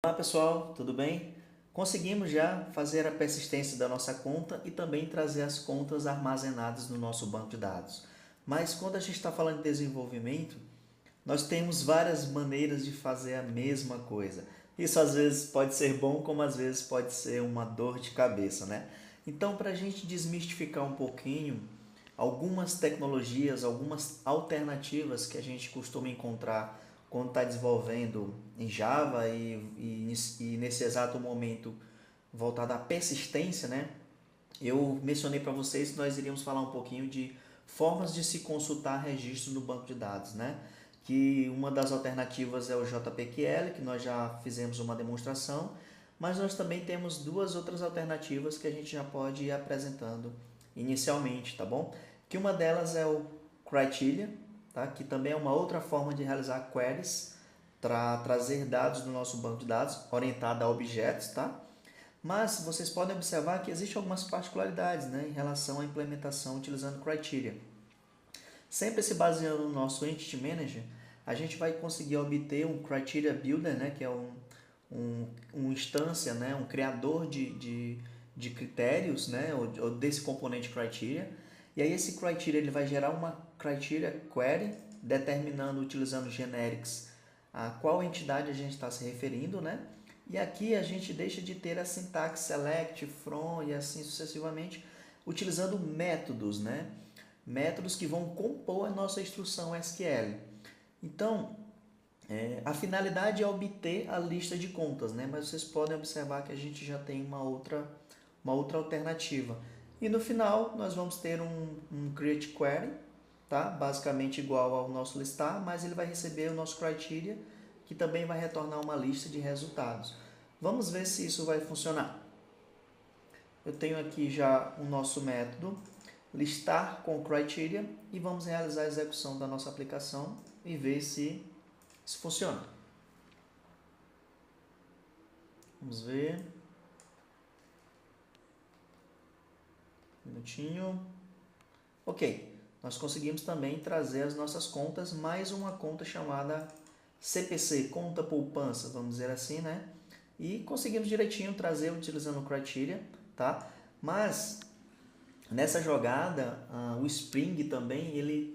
Olá pessoal, tudo bem? Conseguimos já fazer a persistência da nossa conta e também trazer as contas armazenadas no nosso banco de dados. Mas quando a gente está falando de desenvolvimento, nós temos várias maneiras de fazer a mesma coisa. Isso às vezes pode ser bom, como às vezes pode ser uma dor de cabeça, né? Então, para a gente desmistificar um pouquinho, algumas tecnologias, algumas alternativas que a gente costuma encontrar quando está desenvolvendo em Java e nesse exato momento voltado à persistência, né? Eu mencionei para vocês que nós iríamos falar um pouquinho de formas de se consultar registro no banco de dados, né? Que uma das alternativas é o JPQL, que nós já fizemos uma demonstração, mas nós também temos duas outras alternativas que a gente já pode ir apresentando inicialmente, tá bom? Que uma delas é o Criteria, tá? Que também é uma outra forma de realizar queries para trazer dados do nosso banco de dados orientada a objetos, tá? Mas vocês podem observar que existem algumas particularidades, né, em relação à implementação utilizando Criteria. Sempre se baseando no nosso Entity Manager, a gente vai conseguir obter um Criteria Builder, né, que é um instância, né, um criador de critérios, né, ou desse componente Criteria. E aí esse Criteria ele vai gerar uma Criteria Query, determinando, utilizando generics, a qual entidade a gente está se referindo, né? E aqui a gente deixa de ter a sintaxe select, from e assim sucessivamente, utilizando métodos, né? Métodos que vão compor a nossa instrução SQL. Então, a finalidade é obter a lista de contas, né? Mas vocês podem observar que a gente já tem uma outra alternativa. E no final, nós vamos ter um create query, tá? Basicamente igual ao nosso listar, mas ele vai receber o nosso criteria, que também vai retornar uma lista de resultados. Vamos ver se isso vai funcionar. Eu tenho aqui já o nosso método listar com criteria e vamos realizar a execução da nossa aplicação e ver se isso funciona. Vamos ver. Um minutinho. Ok, nós conseguimos também trazer as nossas contas, mais uma conta chamada CPC, conta poupança, vamos dizer assim, né? E conseguimos direitinho trazer utilizando o criteria, tá? Mas nessa jogada, o Spring também, eles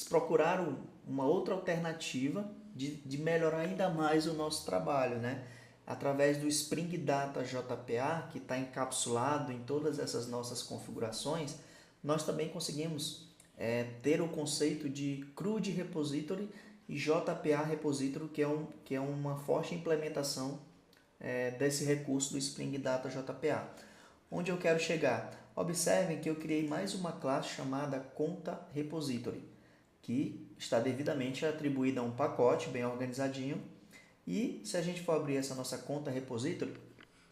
procuraram uma outra alternativa de melhorar ainda mais o nosso trabalho, né? Através do Spring Data JPA, que está encapsulado em todas essas nossas configurações, nós também conseguimos ter o conceito de CRUD Repository e JPA Repository, que é uma forte implementação desse recurso do Spring Data JPA. Onde eu quero chegar? Observem que eu criei mais uma classe chamada Conta Repository, que está devidamente atribuída a um pacote bem organizadinho. E se a gente for abrir essa nossa conta repository,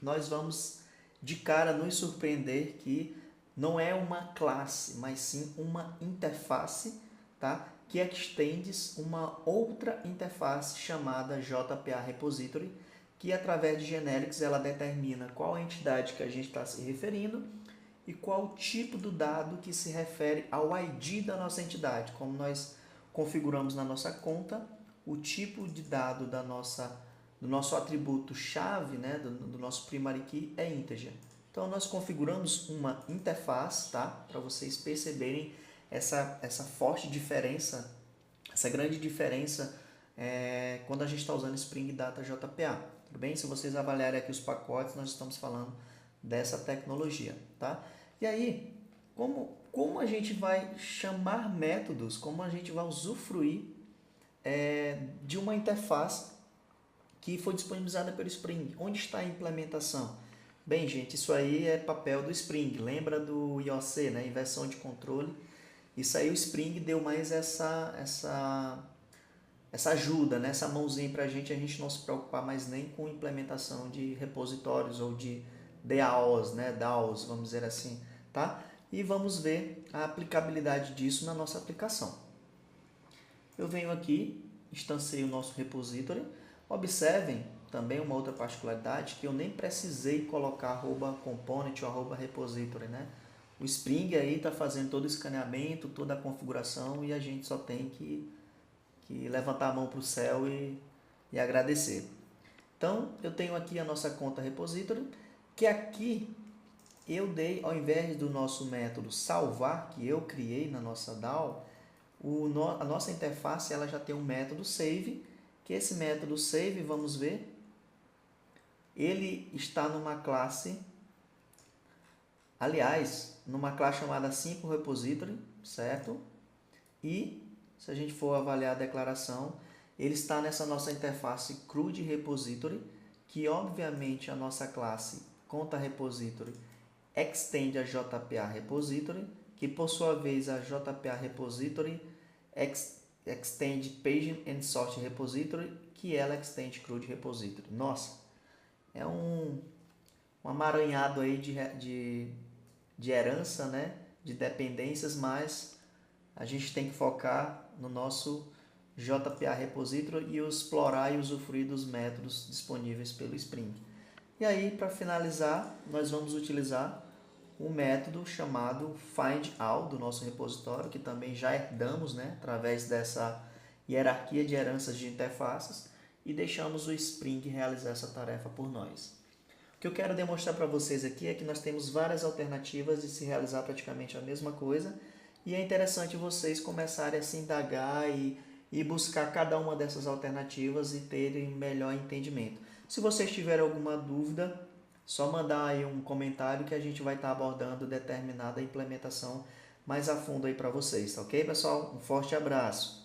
nós vamos de cara nos surpreender que não é uma classe, mas sim uma interface, tá? Que extends uma outra interface chamada JPA Repository, que através de generics ela determina qual a entidade que a gente está se referindo e qual o tipo do dado que se refere ao ID da nossa entidade. Como nós configuramos na nossa conta, o tipo de dado do nosso atributo chave, né, do nosso primary key é integer. Então nós configuramos uma interface, tá? Para vocês perceberem essa forte diferença, essa grande diferença quando a gente está usando Spring Data JPA. Tudo bem? Se vocês avaliarem aqui os pacotes, nós estamos falando dessa tecnologia, tá? E aí, como a gente vai chamar métodos, como a gente vai usufruir de uma interface que foi disponibilizada pelo Spring? Onde está a implementação? Bem, gente, isso aí é papel do Spring. Lembra do IOC, né? Inversão de controle. Isso aí o Spring deu mais essa ajuda, né? Essa mãozinha para a gente não se preocupar mais nem com implementação de repositórios ou de DAOs, né? DAOs, vamos dizer assim, tá? E vamos ver a aplicabilidade disso na nossa aplicação. Eu venho aqui, instanciei o nosso repository. Observem também uma outra particularidade que eu nem precisei colocar @component ou @repository, né? O Spring aí está fazendo todo o escaneamento, toda a configuração e a gente só tem que levantar a mão para o céu e agradecer. Então, eu tenho aqui a nossa conta repository, que aqui eu dei, ao invés do nosso método salvar, que eu criei na nossa DAO, a nossa interface ela já tem um método save, que esse método save, vamos ver, ele está numa classe, aliás, numa classe chamada simple repository, certo? E, se a gente for avaliar a declaração, ele está nessa nossa interface CRUD repository, que obviamente a nossa classe conta repository extende a JPA repository, que por sua vez a JPA repository extende page and sort repository, que ela extende CRUD repository. Nossa, é um amaranhado aí de herança, né? De dependências, mas a gente tem que focar no nosso JPA repository e explorar e usufruir dos métodos disponíveis pelo Spring. E aí, para finalizar, nós vamos utilizar um método chamado findAll do nosso repositório, que também já herdamos, né, através dessa hierarquia de heranças de interfaces, e deixamos o Spring realizar essa tarefa por nós. O que eu quero demonstrar para vocês aqui é que nós temos várias alternativas de se realizar praticamente a mesma coisa, e é interessante vocês começarem a se indagar e buscar cada uma dessas alternativas e terem melhor entendimento. Se vocês tiverem alguma dúvida, só mandar aí um comentário que a gente vai estar abordando determinada implementação mais a fundo aí para vocês, tá ok, pessoal? Um forte abraço!